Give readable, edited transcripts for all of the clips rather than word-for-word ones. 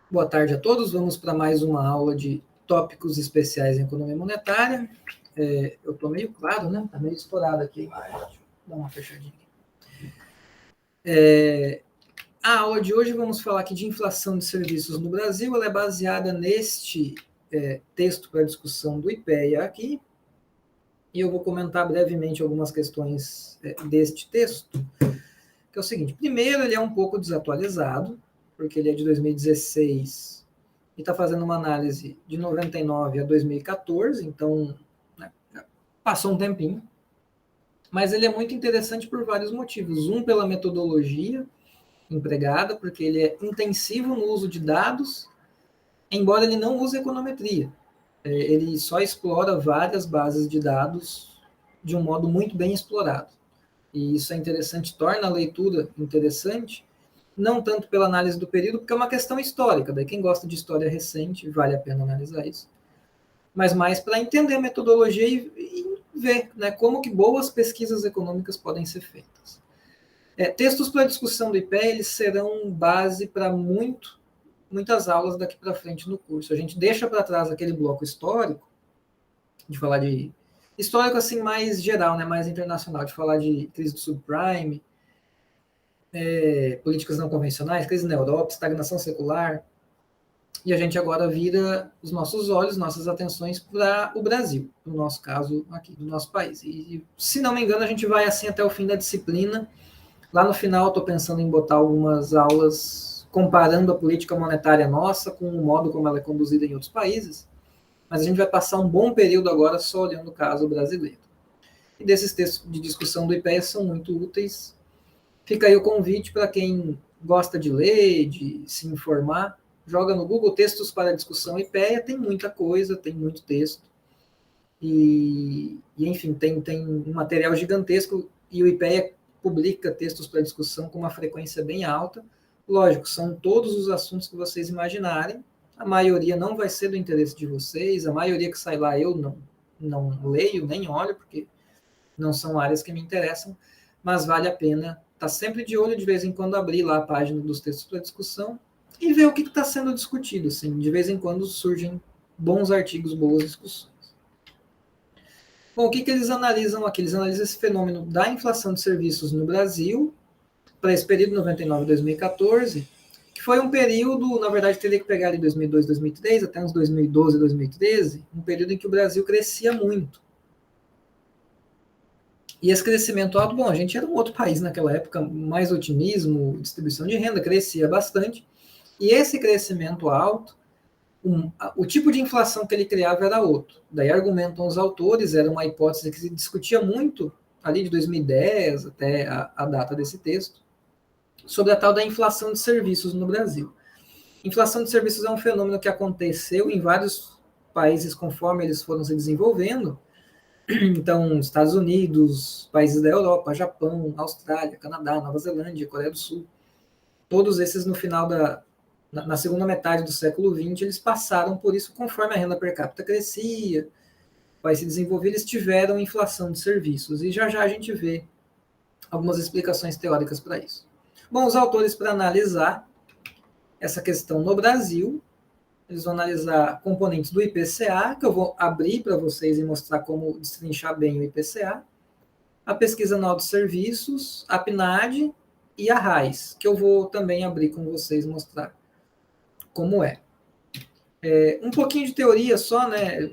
Boa tarde a todos. Vamos para mais uma aula de tópicos especiais em economia monetária. Eu estou meio claro, né? Está meio estourado aqui. Deixa eu dar uma fechadinha aqui. A aula de hoje vamos falar aqui de inflação de serviços no Brasil. Ela é baseada neste texto para discussão do IPEA aqui. E eu vou comentar brevemente algumas questões deste texto, que é o seguinte. Primeiro, ele é um pouco desatualizado, porque ele é de 2016 e está fazendo uma análise de 99 a 2014, então né, passou um tempinho. Mas ele é muito interessante por vários motivos. Um, pela metodologia empregada, porque ele é intensivo no uso de dados, embora ele não use econometria. Ele só explora várias bases de dados de um modo muito bem explorado. E isso é interessante, torna a leitura interessante, não tanto pela análise do período, porque é uma questão histórica, daí quem gosta de história recente, vale a pena analisar isso, mas mais para entender a metodologia e ver né, como que boas pesquisas econômicas podem ser feitas. Textos para discussão do IPE, eles serão base para muitas aulas daqui para frente no curso. A gente deixa para trás aquele bloco histórico, de falar de histórico assim mais geral, né, mais internacional, de falar de crise do subprime, políticas não convencionais, crise na Europa, estagnação secular, e a gente agora vira os nossos olhos, nossas atenções para o Brasil, no nosso caso aqui, do nosso país. E, se não me engano, a gente vai assim até o fim da disciplina. Lá no final, estou pensando em botar algumas aulas comparando a política monetária nossa com o modo como ela é conduzida em outros países, mas a gente vai passar um bom período agora só olhando o caso brasileiro. E desses textos de discussão do IPEA são muito úteis. Fica aí o convite para quem gosta de ler, de se informar, joga no Google textos para discussão IPEA, tem muita coisa, tem muito texto. E enfim, tem um material gigantesco e o IPEA publica textos para discussão com uma frequência bem alta. Lógico, são todos os assuntos que vocês imaginarem. A maioria não vai ser do interesse de vocês, a maioria que sai lá eu não leio, nem olho, porque não são áreas que me interessam, mas vale a pena estar sempre de olho, de vez em quando abrir lá a página dos textos para discussão e ver o que está sendo discutido. Assim. De vez em quando surgem bons artigos, boas discussões. Bom, o que eles analisam aqui? Eles analisam esse fenômeno da inflação de serviços no Brasil, para esse período 99 a 2014, que foi um período, na verdade, teria que pegar ali 2002, 2003, até uns 2012, 2013, um período em que o Brasil crescia muito. E esse crescimento alto, bom, a gente era um outro país naquela época, mais otimismo, distribuição de renda, crescia bastante. E esse crescimento alto, o tipo de inflação que ele criava era outro. Daí argumentam os autores, era uma hipótese que se discutia muito, ali de 2010 até a data desse texto, sobre a tal da inflação de serviços no Brasil. Inflação de serviços é um fenômeno que aconteceu em vários países conforme eles foram se desenvolvendo. Então, Estados Unidos, países da Europa, Japão, Austrália, Canadá, Nova Zelândia, Coreia do Sul, todos esses no final na segunda metade do século XX, eles passaram por isso conforme a renda per capita crescia, o país se desenvolvia, eles tiveram inflação de serviços. E já já a gente vê algumas explicações teóricas para isso. Bom, os autores, para analisar essa questão no Brasil, eles vão analisar componentes do IPCA, que eu vou abrir para vocês e mostrar como destrinchar bem o IPCA, a pesquisa anual de serviços, a PNAD e a RAIS, que eu vou também abrir com vocês e mostrar como é. Um pouquinho de teoria só, né?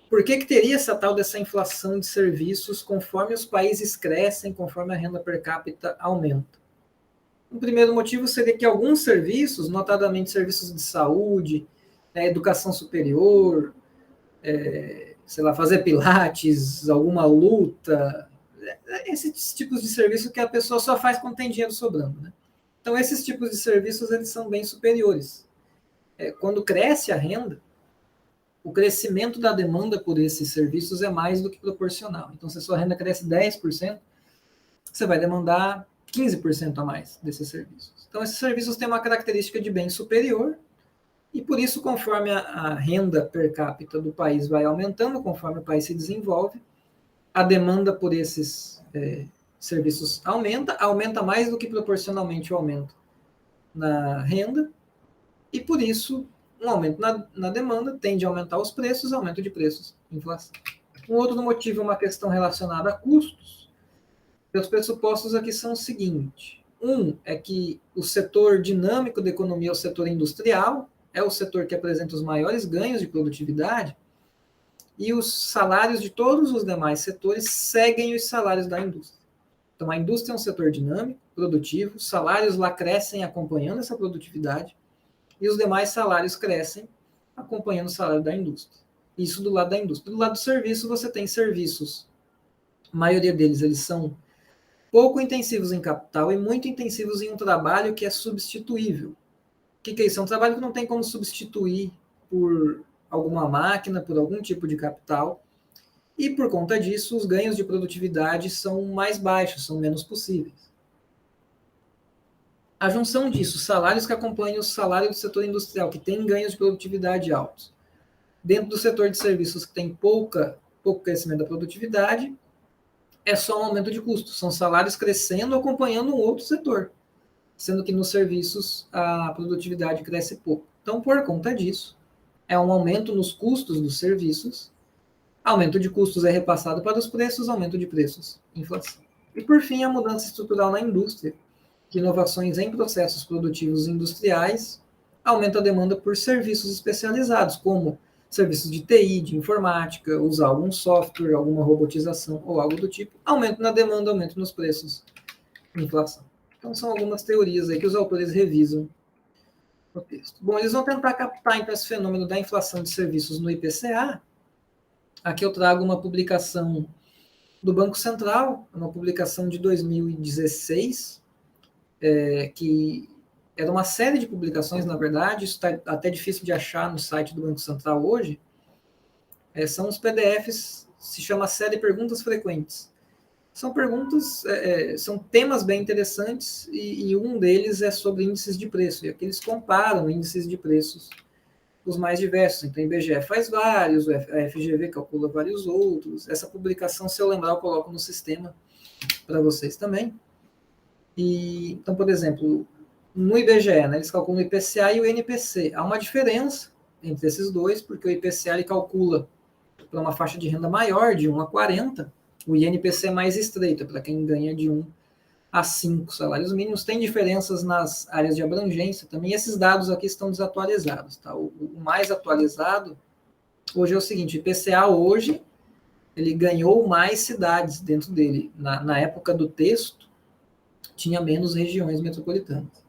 Por que teria essa tal dessa inflação de serviços conforme os países crescem, conforme a renda per capita aumenta? Um primeiro motivo seria que alguns serviços, notadamente serviços de saúde, educação superior, sei lá, fazer pilates, alguma luta, esses tipos de serviço que a pessoa só faz quando tem dinheiro sobrando. Né? Então, esses tipos de serviços eles são bem superiores. Quando cresce a renda, o crescimento da demanda por esses serviços é mais do que proporcional. Então, se a sua renda cresce 10%, você vai demandar 15% a mais desses serviços. Então, esses serviços têm uma característica de bem superior, e por isso, conforme a renda per capita do país vai aumentando, conforme o país se desenvolve, a demanda por esses serviços aumenta mais do que proporcionalmente o aumento na renda, e por isso um aumento na demanda tende a aumentar os preços, aumento de preços, inflação. Um outro motivo é uma questão relacionada a custos. Os pressupostos aqui são o seguinte: um é que o setor dinâmico da economia é o setor industrial, é o setor que apresenta os maiores ganhos de produtividade, e os salários de todos os demais setores seguem os salários da indústria. Então, a indústria é um setor dinâmico, produtivo, os salários lá crescem acompanhando essa produtividade, e os demais salários crescem acompanhando o salário da indústria. Isso do lado da indústria. Do lado do serviço, você tem serviços. A maioria deles eles são pouco intensivos em capital e muito intensivos em um trabalho que é substituível. O que é isso? É um trabalho que não tem como substituir por alguma máquina, por algum tipo de capital, e por conta disso, os ganhos de produtividade são mais baixos, são menos possíveis. A junção disso, salários que acompanham o salário do setor industrial, que tem ganhos de produtividade altos, dentro do setor de serviços que tem pouco crescimento da produtividade, é só um aumento de custos. São salários crescendo acompanhando um outro setor, sendo que nos serviços a produtividade cresce pouco. Então, por conta disso, é um aumento nos custos dos serviços, aumento de custos é repassado para os preços, aumento de preços, inflação. E, por fim, a mudança estrutural na indústria, que inovações em processos produtivos industriais aumenta a demanda por serviços especializados, como serviços de TI, de informática, usar algum software, alguma robotização ou algo do tipo, aumento na demanda, aumento nos preços, inflação. Então, são algumas teorias aí que os autores revisam no texto. Bom, eles vão tentar captar, então, esse fenômeno da inflação de serviços no IPCA. Aqui eu trago uma publicação do Banco Central, uma publicação de 2016, que era uma série de publicações, na verdade, isso está até difícil de achar no site do Banco Central hoje, são os PDFs, se chama Série Perguntas Frequentes. São perguntas, são temas bem interessantes, e um deles é sobre índices de preço, e aqui eles comparam índices de preços, os mais diversos. Então, o IBGE faz vários, a FGV calcula vários outros. Essa publicação, se eu lembrar, eu coloco no sistema para vocês também. E, então, por exemplo, no IBGE, né, eles calculam o IPCA e o NPC. Há uma diferença entre esses dois, porque o IPCA ele calcula para uma faixa de renda maior, de 1 a 40, o INPC é mais estreito, para quem ganha de 1 a 5 salários mínimos. Tem diferenças nas áreas de abrangência também. Esses dados aqui estão desatualizados. Tá? O mais atualizado hoje é o seguinte: o IPCA hoje ele ganhou mais cidades dentro dele. Na época do texto, tinha menos regiões metropolitanas.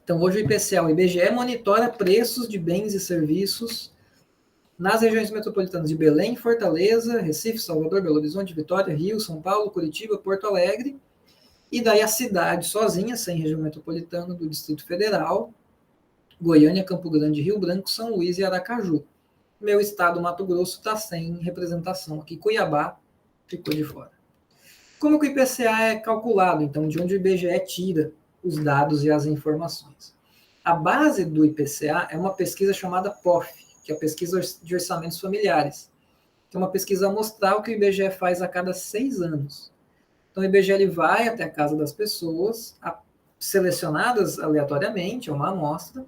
Então, hoje o IPCA, o IBGE monitora preços de bens e serviços nas regiões metropolitanas de Belém, Fortaleza, Recife, Salvador, Belo Horizonte, Vitória, Rio, São Paulo, Curitiba, Porto Alegre, e daí a cidade sozinha, sem região metropolitana, do Distrito Federal, Goiânia, Campo Grande, Rio Branco, São Luís e Aracaju. Meu estado, Mato Grosso, está sem representação aqui. Cuiabá ficou de fora. Como que o IPCA é calculado? Então, de onde o IBGE tira os dados e as informações? A base do IPCA é uma pesquisa chamada POF, que é a pesquisa de orçamentos familiares, que é uma pesquisa amostral que o IBGE faz a cada 6 anos. Então, o IBGE ele vai até a casa das pessoas, selecionadas aleatoriamente, é uma amostra.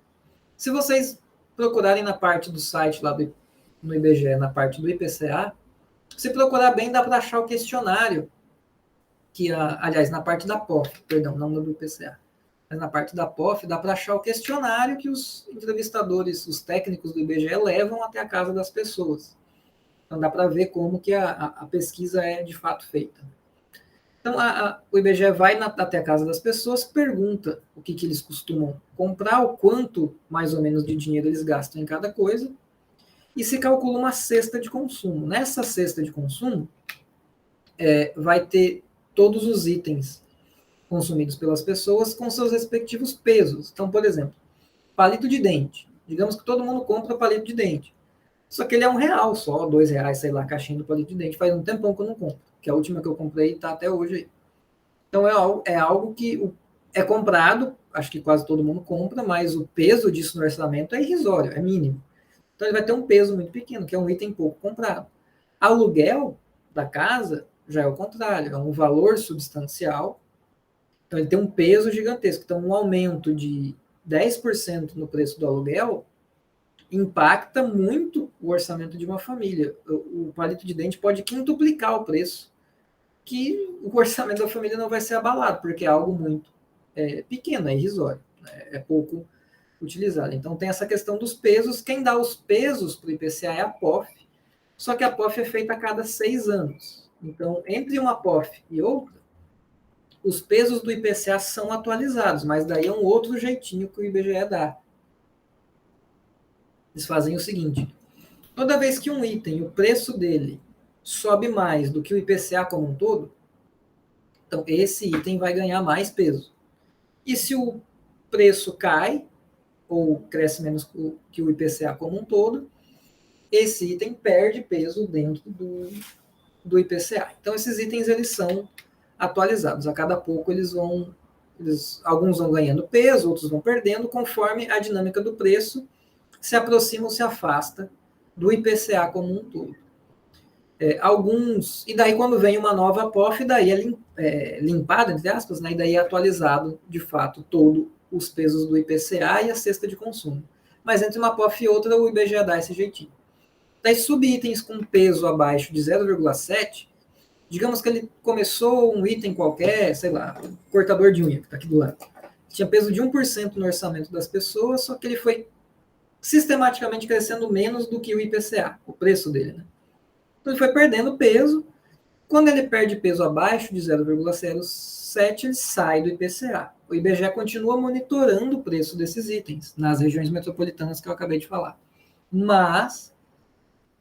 Se vocês procurarem na parte do site lá no IBGE, na parte do IPCA, se procurar bem, dá para achar o questionário, aliás, na parte da POF, perdão, não do IPCA. Mas na parte da POF, dá para achar o questionário que os entrevistadores, os técnicos do IBGE levam até a casa das pessoas. Então dá para ver como que a pesquisa é de fato feita. Então o IBGE vai até a casa das pessoas, pergunta o que eles costumam comprar, o quanto mais ou menos de dinheiro eles gastam em cada coisa, e se calcula uma cesta de consumo. Nessa cesta de consumo, vai ter todos os itens consumidos pelas pessoas com seus respectivos pesos. Então, por exemplo, palito de dente. Digamos que todo mundo compra palito de dente. Só que ele é R$1 só, R$2, sei lá, a caixinha do palito de dente. Faz um tempão que eu não compro, que a última que eu comprei está até hoje aí. Então é algo que é comprado, acho que quase todo mundo compra, mas o peso disso no orçamento é irrisório, é mínimo. Então ele vai ter um peso muito pequeno, que é um item pouco comprado. Aluguel da casa já é o contrário, é um valor substancial. Então ele tem um peso gigantesco. Então um aumento de 10% no preço do aluguel, impacta muito o orçamento de uma família. O palito de dente pode quintuplicar o preço, que o orçamento da família não vai ser abalado, porque é algo muito pequeno, é irrisório, é pouco utilizado. Então tem essa questão dos pesos. Quem dá os pesos para o IPCA é a POF, só que a POF é feita a cada 6 anos. Então, entre uma POF e outra, os pesos do IPCA são atualizados, mas daí é um outro jeitinho que o IBGE dá. Eles fazem o seguinte: toda vez que um item, o preço dele, sobe mais do que o IPCA como um todo, então esse item vai ganhar mais peso. E se o preço cai, ou cresce menos que o IPCA como um todo, esse item perde peso dentro do IPCA. Então esses itens eles são atualizados. A cada pouco alguns vão ganhando peso, outros vão perdendo, conforme a dinâmica do preço se aproxima ou se afasta do IPCA como um todo. E daí quando vem uma nova POF, daí é limpada, entre aspas, né, e daí é atualizado, de fato, todos os pesos do IPCA e a cesta de consumo. Mas entre uma POF e outra, o IBGE dá esse jeitinho. Daí subitens com peso abaixo de 0,7, digamos que ele começou um item qualquer, sei lá, um cortador de unha, que está aqui do lado. Tinha peso de 1% no orçamento das pessoas, só que ele foi sistematicamente crescendo menos do que o IPCA, o preço dele, né? Então ele foi perdendo peso. Quando ele perde peso abaixo de 0,07, ele sai do IPCA. O IBGE continua monitorando o preço desses itens nas regiões metropolitanas que eu acabei de falar. Mas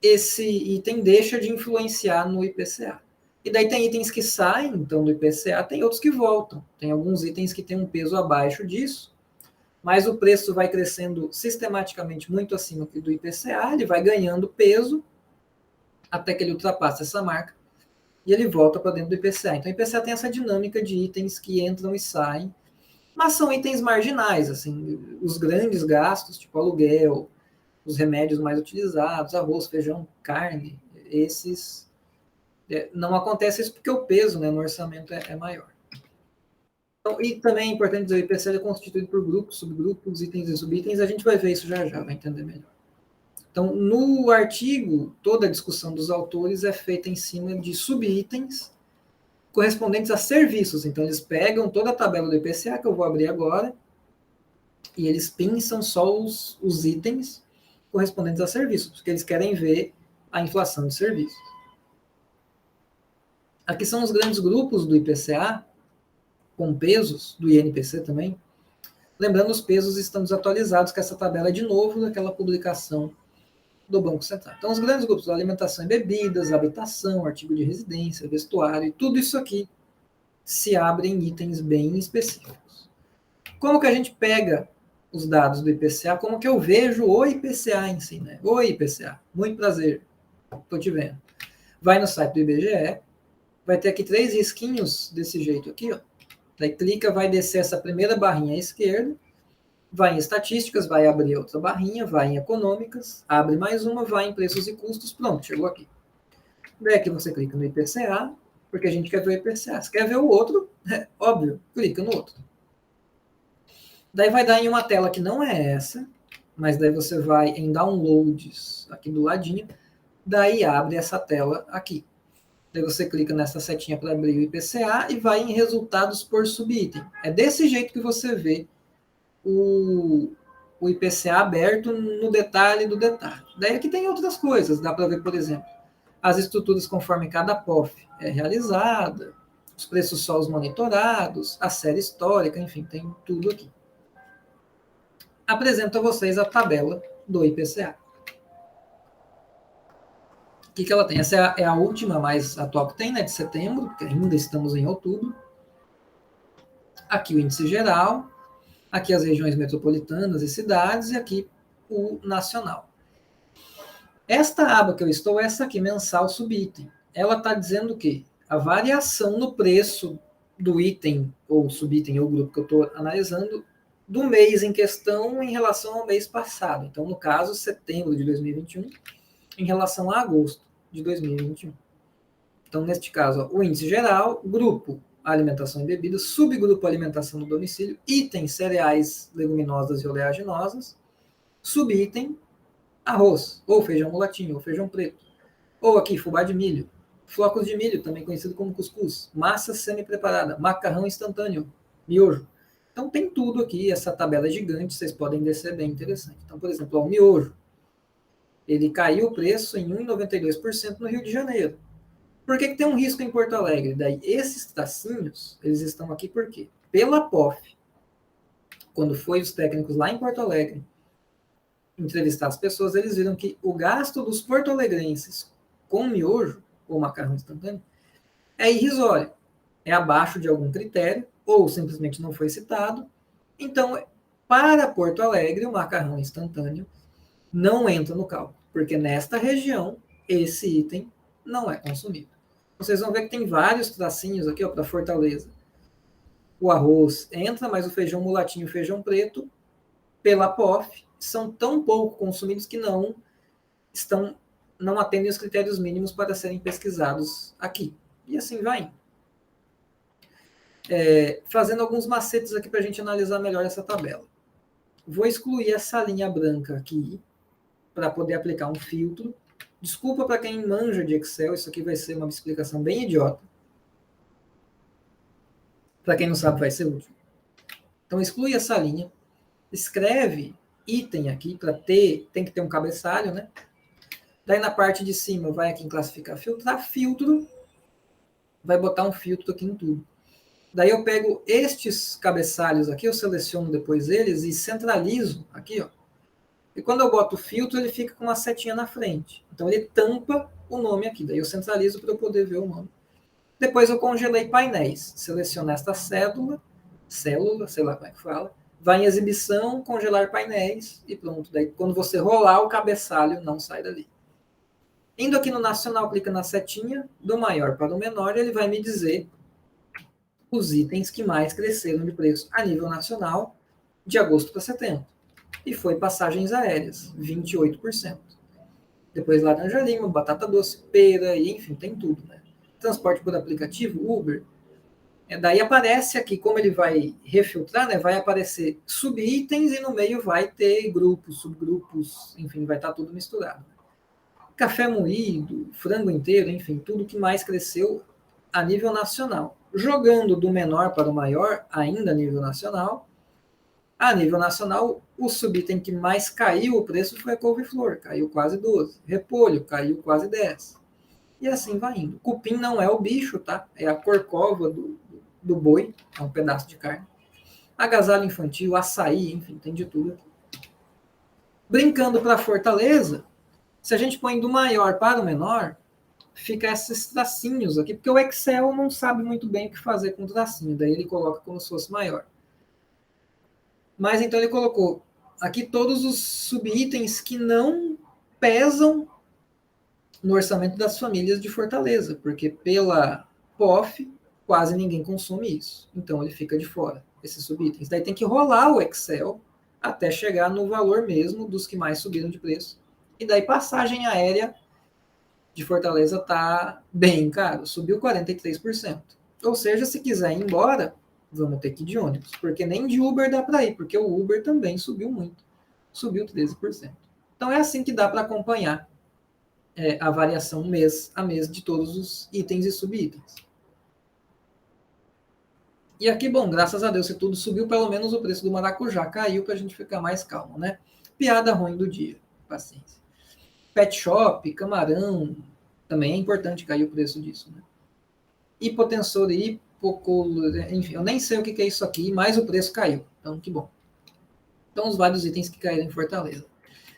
esse item deixa de influenciar no IPCA. E daí tem itens que saem, então, do IPCA, tem outros que voltam. Tem alguns itens que têm um peso abaixo disso, mas o preço vai crescendo sistematicamente muito acima do IPCA, ele vai ganhando peso até que ele ultrapassa essa marca e ele volta para dentro do IPCA. Então o IPCA tem essa dinâmica de itens que entram e saem, mas são itens marginais, assim, os grandes gastos, tipo aluguel, os remédios mais utilizados, arroz, feijão, carne, esses não acontece isso porque o peso, né, no orçamento é maior. Então, e também é importante dizer, o IPCA é constituído por grupos, subgrupos, itens e subitens, a gente vai ver isso já, vai entender melhor. Então, no artigo, toda a discussão dos autores é feita em cima de subitens correspondentes a serviços. Então, eles pegam toda a tabela do IPCA, que eu vou abrir agora, e eles pinçam só os itens correspondentes a serviços, porque eles querem ver a inflação de serviços. Aqui são os grandes grupos do IPCA, com pesos, do INPC também. Lembrando, os pesos estão desatualizados, que essa tabela é de novo daquela publicação do Banco Central. Então, os grandes grupos, alimentação e bebidas, habitação, artigo de residência, vestuário, e tudo isso aqui se abre em itens bem específicos. Como que a gente pega os dados do IPCA? Como que eu vejo o IPCA em si, né? Oi, IPCA, muito prazer, estou te vendo. Vai no site do IBGE, vai ter aqui 3 risquinhos desse jeito aqui, ó. Daí clica, vai descer essa primeira barrinha à esquerda, vai em estatísticas, vai abrir outra barrinha, vai em econômicas, abre mais uma, vai em preços e custos, pronto, chegou aqui. Daí aqui você clica no IPCA, porque a gente quer ver o IPCA. Se quer ver o outro, óbvio, clica no outro. Daí vai dar em uma tela que não é essa, mas daí você vai em downloads, aqui do ladinho, daí abre essa tela aqui. Daí você clica nessa setinha para abrir o IPCA e vai em resultados por subitem. É desse jeito que você vê o IPCA aberto no detalhe do detalhe. Daí aqui tem outras coisas, dá para ver, por exemplo, as estruturas conforme cada POF é realizada, os preços solos monitorados, a série histórica, enfim, tem tudo aqui. Apresento a vocês a tabela do IPCA. O que ela tem? Essa é a última mais atual que tem, né, de setembro, porque ainda estamos em outubro. Aqui o índice geral, aqui as regiões metropolitanas e cidades, e aqui o nacional. Esta aba que eu estou é essa aqui, mensal subitem. Ela está dizendo que a variação no preço do item, ou subitem, ou grupo que eu estou analisando, do mês em questão em relação ao mês passado. Então, no caso, setembro de 2021, em relação a agosto de 2021. Então, neste caso, ó, o índice geral, grupo alimentação e bebida, subgrupo alimentação no domicílio, item cereais, leguminosas e oleaginosas, subitem arroz, ou feijão mulatinho, ou feijão preto, ou aqui fubá de milho, flocos de milho, também conhecido como cuscuz, massa semi-preparada, macarrão instantâneo, miojo. Então tem tudo aqui, essa tabela é gigante, vocês podem descer, bem interessante. Então, por exemplo, o miojo, ele caiu o preço em 1,92% no Rio de Janeiro. Por que tem um risco em Porto Alegre? Daí, esses tracinhos, eles estão aqui por quê? Pela POF, quando foi os técnicos lá em Porto Alegre entrevistar as pessoas, eles viram que o gasto dos porto-alegrenses com miojo, ou macarrão instantâneo, é irrisório. É abaixo de algum critério, ou simplesmente não foi citado. Então, para Porto Alegre, o macarrão instantâneo não entra no cálculo, porque nesta região, esse item não é consumido. Vocês vão ver que tem vários tracinhos aqui para Fortaleza. O arroz entra, mas o feijão mulatinho e o feijão preto, pela POF, são tão pouco consumidos que não atendem os critérios mínimos para serem pesquisados aqui. E assim vai. Fazendo alguns macetes aqui para a gente analisar melhor essa tabela. Vou excluir essa linha branca aqui, para poder aplicar um filtro. Desculpa para quem manja de Excel, isso aqui vai ser uma explicação bem idiota. Para quem não sabe, vai ser útil. Então, exclui essa linha, escreve item aqui, para ter, tem que ter um cabeçalho, né? Daí na parte de cima, vai aqui em classificar, filtrar, filtro, vai botar um filtro aqui em tudo. Daí eu pego estes cabeçalhos aqui, eu seleciono depois eles e centralizo aqui, ó. E quando eu boto o filtro, ele fica com uma setinha na frente. Então ele tampa o nome aqui. Daí eu centralizo para eu poder ver o nome. Depois eu congelei painéis. Seleciono esta célula, sei lá como é que fala. Vai em exibição, congelar painéis e pronto. Daí quando você rolar o cabeçalho, não sai dali. Indo aqui no nacional, clica na setinha, do maior para o menor, ele vai me dizer os itens que mais cresceram de preço a nível nacional de agosto para setembro. E foi passagens aéreas, 28%. Depois laranja lima, batata doce, pera, e enfim, tem tudo, né? Transporte por aplicativo, Uber. Daí aparece aqui, como ele vai refiltrar, né? Vai aparecer subitens e no meio vai ter grupos, subgrupos, enfim, vai estar tudo misturado. Café moído, frango inteiro, enfim, tudo que mais cresceu a nível nacional. Jogando do menor para o maior, ainda a nível nacional. A nível nacional, o subitem que mais caiu o preço foi a couve-flor, caiu quase 12. Repolho, caiu quase 10. E assim vai indo. Cupim não é o bicho, tá? É a corcova do boi, é um pedaço de carne. Agasalho infantil, açaí, enfim, tem de tudo aqui. Brincando para Fortaleza, se a gente põe do maior para o menor, fica esses tracinhos aqui, porque o Excel não sabe muito bem o que fazer com o tracinho, daí ele coloca como se fosse maior. Mas então ele colocou aqui todos os subitens que não pesam no orçamento das famílias de Fortaleza, porque pela POF quase ninguém consome isso. Então ele fica de fora, esses subitens. Daí tem que rolar o Excel até chegar no valor mesmo dos que mais subiram de preço. E daí passagem aérea de Fortaleza está bem caro, subiu 43%. Ou seja, se quiser ir embora, vamos ter que ir de ônibus, porque nem de Uber dá para ir, porque o Uber também subiu muito, subiu 13%. Então é assim que dá para acompanhar a variação mês a mês de todos os itens e subitens. E aqui, bom, graças a Deus, se tudo subiu, pelo menos o preço do maracujá caiu para a gente ficar mais calmo, né? Piada ruim do dia, paciência. Pet shop, camarão, também é importante cair o preço disso, né? Hipotensor e enfim, eu nem sei o que é isso aqui, mas o preço caiu. Então, que bom. Então, os vários itens que caíram em Fortaleza.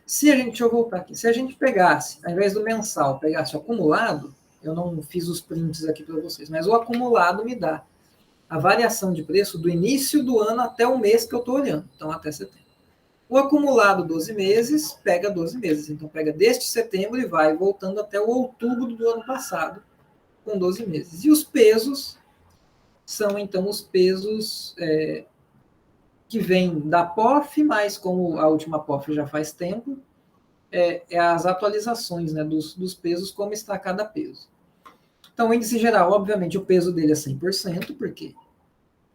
Deixa eu voltar aqui. Se a gente pegasse, ao invés do mensal, pegasse o acumulado, eu não fiz os prints aqui para vocês, mas o acumulado me dá a variação de preço do início do ano até o mês que eu estou olhando, então até setembro. O acumulado 12 meses pega 12 meses, então pega deste setembro e vai voltando até o outubro do ano passado, com 12 meses. E os pesos são, então, os pesos que vêm da POF, mas como a última POF já faz tempo, as atualizações, né, dos pesos, como está cada peso. Então, o índice geral, obviamente, o peso dele é 100%, porque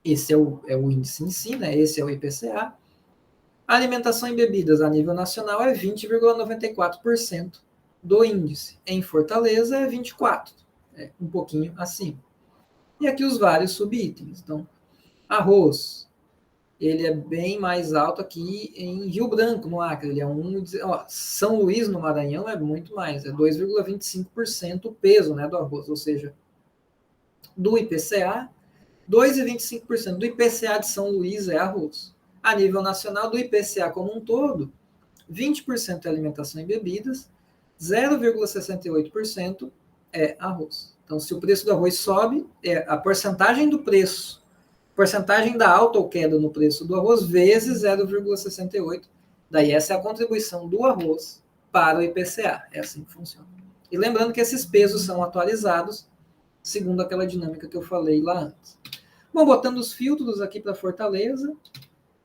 esse é o índice em si, né? Esse é o IPCA. A alimentação e bebidas a nível nacional é 20,94% do índice. Em Fortaleza é 24%, um pouquinho acima. E aqui os vários subitens. Então, arroz, ele é bem mais alto aqui em Rio Branco, no Acre. Ele é São Luís, no Maranhão, é muito mais. É 2,25% o peso, né, do arroz. Ou seja, do IPCA, 2,25% do IPCA de São Luís é arroz. A nível nacional, do IPCA como um todo, 20% é alimentação e bebidas, 0,68% é arroz. Então, se o preço do arroz sobe, a porcentagem do preço, porcentagem da alta ou queda no preço do arroz, vezes 0,68. Daí essa é a contribuição do arroz para o IPCA. É assim que funciona. E lembrando que esses pesos são atualizados segundo aquela dinâmica que eu falei lá antes. Bom, botando os filtros aqui para Fortaleza,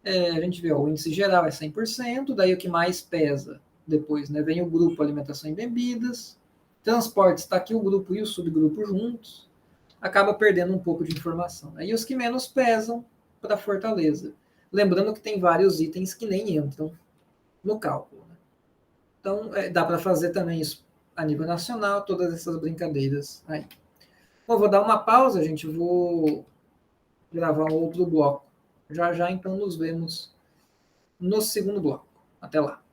a gente vê o índice geral é 100%, daí o que mais pesa depois, né? Vem o grupo alimentação e bebidas, transportes, está aqui o grupo e o subgrupo juntos, acaba perdendo um pouco de informação. Aí os que menos pesam para Fortaleza. Lembrando que tem vários itens que nem entram no cálculo. Né? Então, dá para fazer também isso a nível nacional, todas essas brincadeiras aí. Bom, vou dar uma pausa, gente, vou gravar um outro bloco. Já já, então, nos vemos no segundo bloco. Até lá.